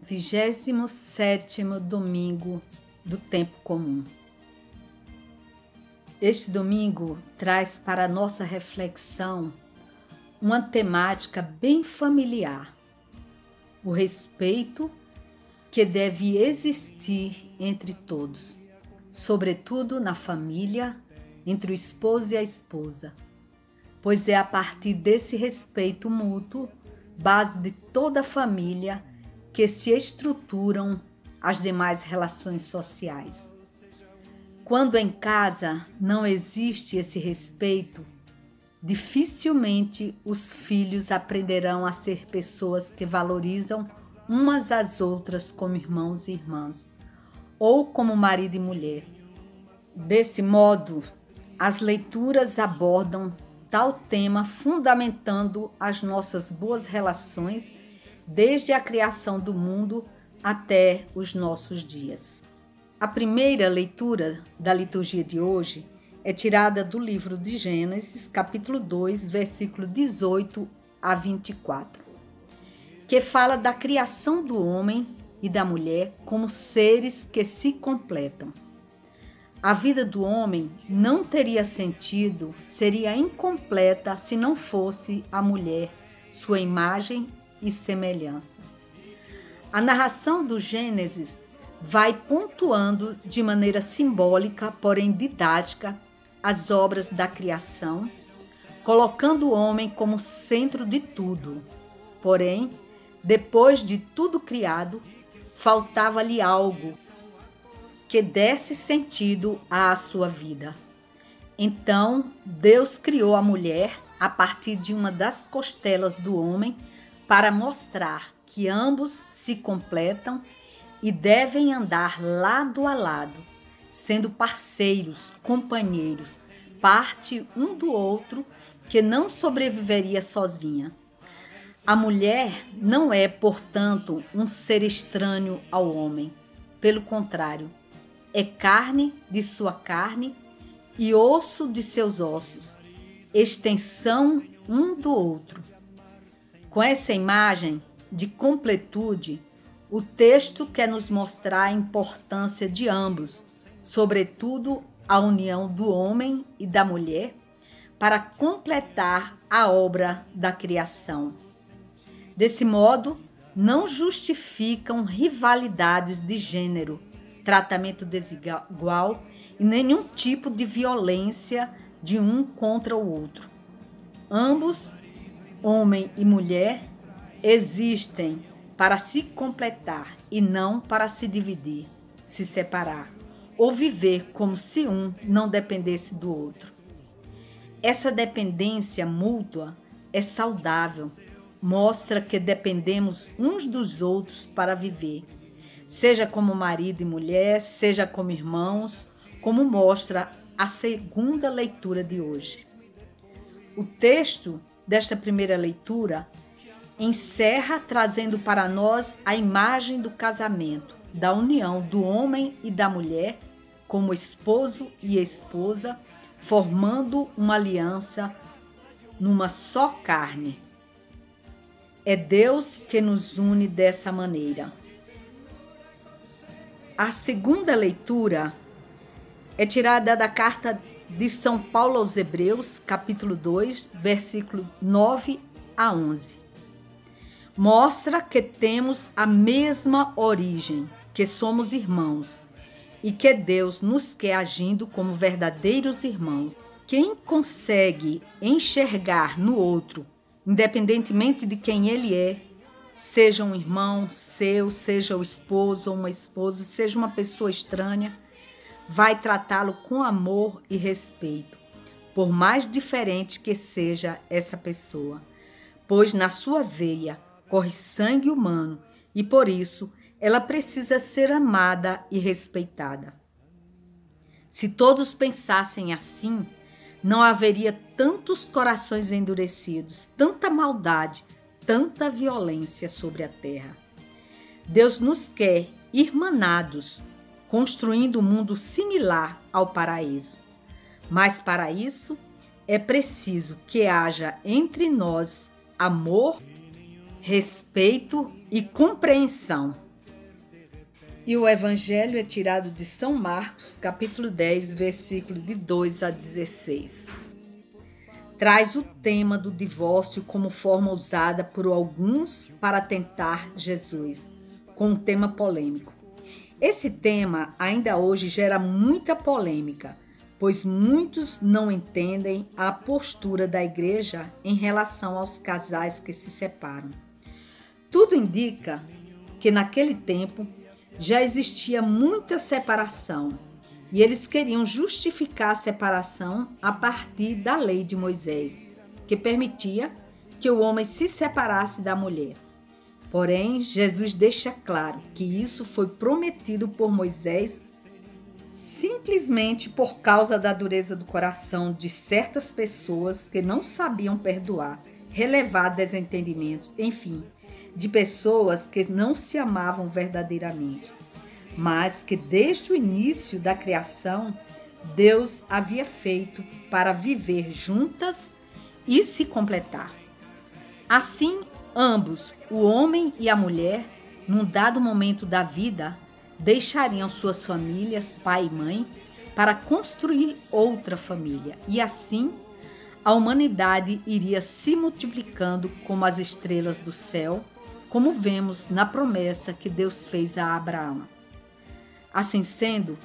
27º domingo do tempo comum. Este domingo traz para a nossa reflexão uma temática bem familiar: o respeito que deve existir entre todos, sobretudo na família, entre o esposo e a esposa, pois é a partir desse respeito mútuo, base de toda a família, que se estruturam as demais relações sociais. Quando em casa não existe esse respeito, dificilmente os filhos aprenderão a ser pessoas que valorizam umas às outras como irmãos e irmãs, ou como marido e mulher. Desse modo, as leituras abordam tal tema, fundamentando as nossas boas relações desde a criação do mundo até os nossos dias. A primeira leitura da liturgia de hoje é tirada do livro de Gênesis, capítulo 2, versículo 18 a 24, que fala da criação do homem e da mulher como seres que se completam. A vida do homem não teria sentido, seria incompleta se não fosse a mulher, sua imagem e semelhança. A narração do Gênesis vai pontuando de maneira simbólica, porém didática, as obras da criação, colocando o homem como centro de tudo. Porém, depois de tudo criado, faltava-lhe algo que desse sentido à sua vida. Então, Deus criou a mulher a partir de uma das costelas do homem para mostrar que ambos se completam e devem andar lado a lado, sendo parceiros, companheiros, parte um do outro, que não sobreviveria sozinha. A mulher não é, portanto, um ser estranho ao homem. Pelo contrário, é carne de sua carne e osso de seus ossos, extensão um do outro. Com essa imagem de completude, o texto quer nos mostrar a importância de ambos, sobretudo a união do homem e da mulher, para completar a obra da criação. Desse modo, não justificam rivalidades de gênero, tratamento desigual e nenhum tipo de violência de um contra o outro. Ambos, homem e mulher, existem para se completar e não para se dividir, se separar ou viver como se um não dependesse do outro. Essa dependência mútua é saudável, mostra que dependemos uns dos outros para viver, seja como marido e mulher, seja como irmãos, como mostra a segunda leitura de hoje. O texto desta primeira leitura encerra trazendo para nós a imagem do casamento, da união do homem e da mulher como esposo e esposa, formando uma aliança numa só carne. É Deus que nos une dessa maneira. A segunda leitura é tirada da carta de São Paulo aos Hebreus, capítulo 2, versículo 9 a 11. Mostra que temos a mesma origem, que somos irmãos e que Deus nos quer agindo como verdadeiros irmãos. Quem consegue enxergar no outro, independentemente de quem ele é, seja um irmão seu, seja o esposo ou uma esposa, seja uma pessoa estranha, vai tratá-lo com amor e respeito, por mais diferente que seja essa pessoa, pois na sua veia corre sangue humano e por isso ela precisa ser amada e respeitada. Se todos pensassem assim, não haveria tantos corações endurecidos, tanta maldade, tanta violência sobre a terra. Deus nos quer irmanados, construindo um mundo similar ao paraíso. Mas para isso é preciso que haja entre nós amor, respeito e compreensão. E o evangelho é tirado de São Marcos, capítulo 10, versículo de 2 a 16. Traz o tema do divórcio como forma usada por alguns para tentar Jesus, com um tema polêmico. Esse tema ainda hoje gera muita polêmica, pois muitos não entendem a postura da igreja em relação aos casais que se separam. Tudo indica que naquele tempo já existia muita separação e eles queriam justificar a separação a partir da lei de Moisés, que permitia que o homem se separasse da mulher. Porém, Jesus deixa claro que isso foi prometido por Moisés simplesmente por causa da dureza do coração de certas pessoas que não sabiam perdoar, relevar desentendimentos, enfim, de pessoas que não se amavam verdadeiramente, mas que desde o início da criação, Deus havia feito para viver juntas e se completar. Assim, ambos, o homem e a mulher, num dado momento da vida, deixariam suas famílias, pai e mãe, para construir outra família. E assim, a humanidade iria se multiplicando como as estrelas do céu, como vemos na promessa que Deus fez a Abraão. Assim sendo,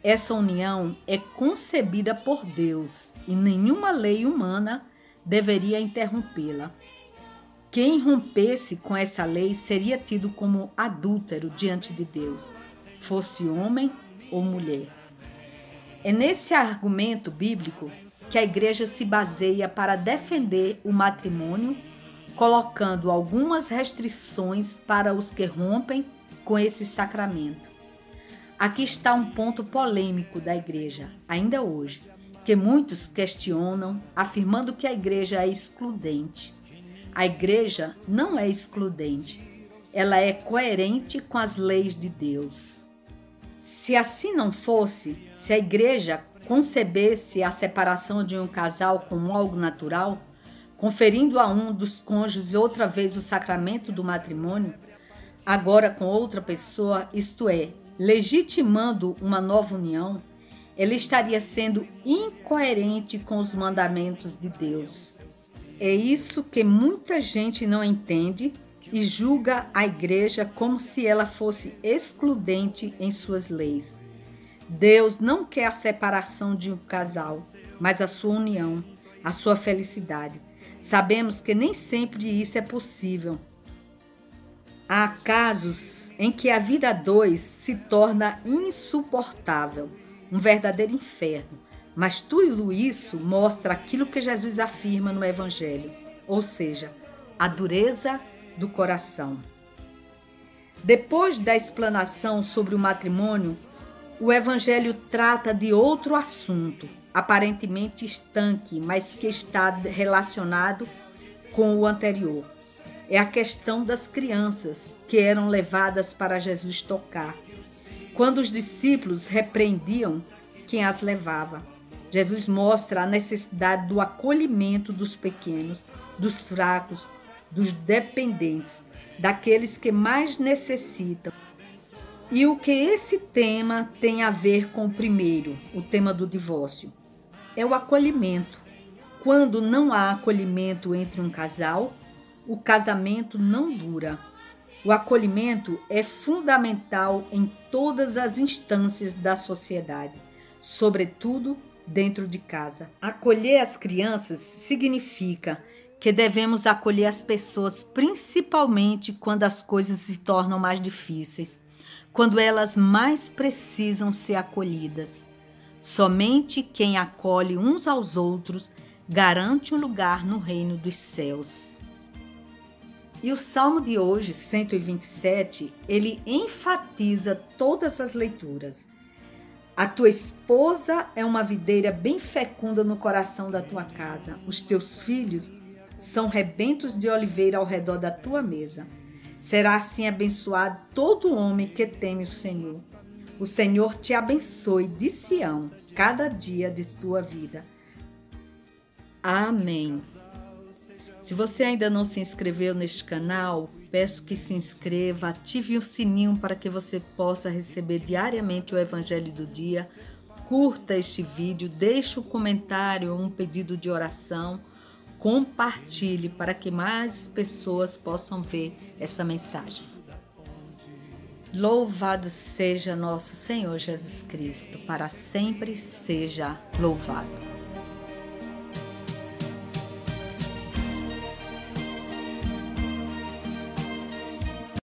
essa união é concebida por Deus e nenhuma lei humana deveria interrompê-la. Quem rompesse com essa lei seria tido como adúltero diante de Deus, fosse homem ou mulher. É nesse argumento bíblico que a igreja se baseia para defender o matrimônio, colocando algumas restrições para os que rompem com esse sacramento. Aqui está um ponto polêmico da igreja, ainda hoje, que muitos questionam, afirmando que a igreja é excludente. A igreja não é excludente, ela é coerente com as leis de Deus. Se assim não fosse, se a igreja concebesse a separação de um casal como algo natural, conferindo a um dos cônjuges outra vez o sacramento do matrimônio, agora com outra pessoa, isto é, legitimando uma nova união, ele estaria sendo incoerente com os mandamentos de Deus. É isso que muita gente não entende e julga a igreja como se ela fosse excludente em suas leis. Deus não quer a separação de um casal, mas a sua união, a sua felicidade. Sabemos que nem sempre isso é possível. Há casos em que a vida a dois se torna insuportável, um verdadeiro inferno. Mas tudo isso mostra aquilo que Jesus afirma no Evangelho, ou seja, a dureza do coração. Depois da explanação sobre o matrimônio, o Evangelho trata de outro assunto, aparentemente estanque, mas que está relacionado com o anterior. É a questão das crianças que eram levadas para Jesus tocar. Quando os discípulos repreendiam quem as levava, Jesus mostra a necessidade do acolhimento dos pequenos, dos fracos, dos dependentes, daqueles que mais necessitam. E o que esse tema tem a ver com o primeiro, o tema do divórcio? É o acolhimento. Quando não há acolhimento entre um casal, o casamento não dura. O acolhimento é fundamental em todas as instâncias da sociedade, sobretudo dentro de casa. Acolher as crianças significa que devemos acolher as pessoas principalmente quando as coisas se tornam mais difíceis, quando elas mais precisam ser acolhidas. Somente quem acolhe uns aos outros garante um lugar no reino dos céus. E o Salmo de hoje, 127, ele enfatiza todas as leituras. A tua esposa é uma videira bem fecunda no coração da tua casa. Os teus filhos são rebentos de oliveira ao redor da tua mesa. Será assim abençoado todo homem que teme o Senhor. O Senhor te abençoe de Sião, cada dia de tua vida. Amém. Se você ainda não se inscreveu neste canal, peço que se inscreva, ative o sininho para que você possa receber diariamente o Evangelho do Dia. Curta este vídeo, deixe um comentário, um pedido de oração, compartilhe para que mais pessoas possam ver essa mensagem. Louvado seja nosso Senhor Jesus Cristo, para sempre seja louvado.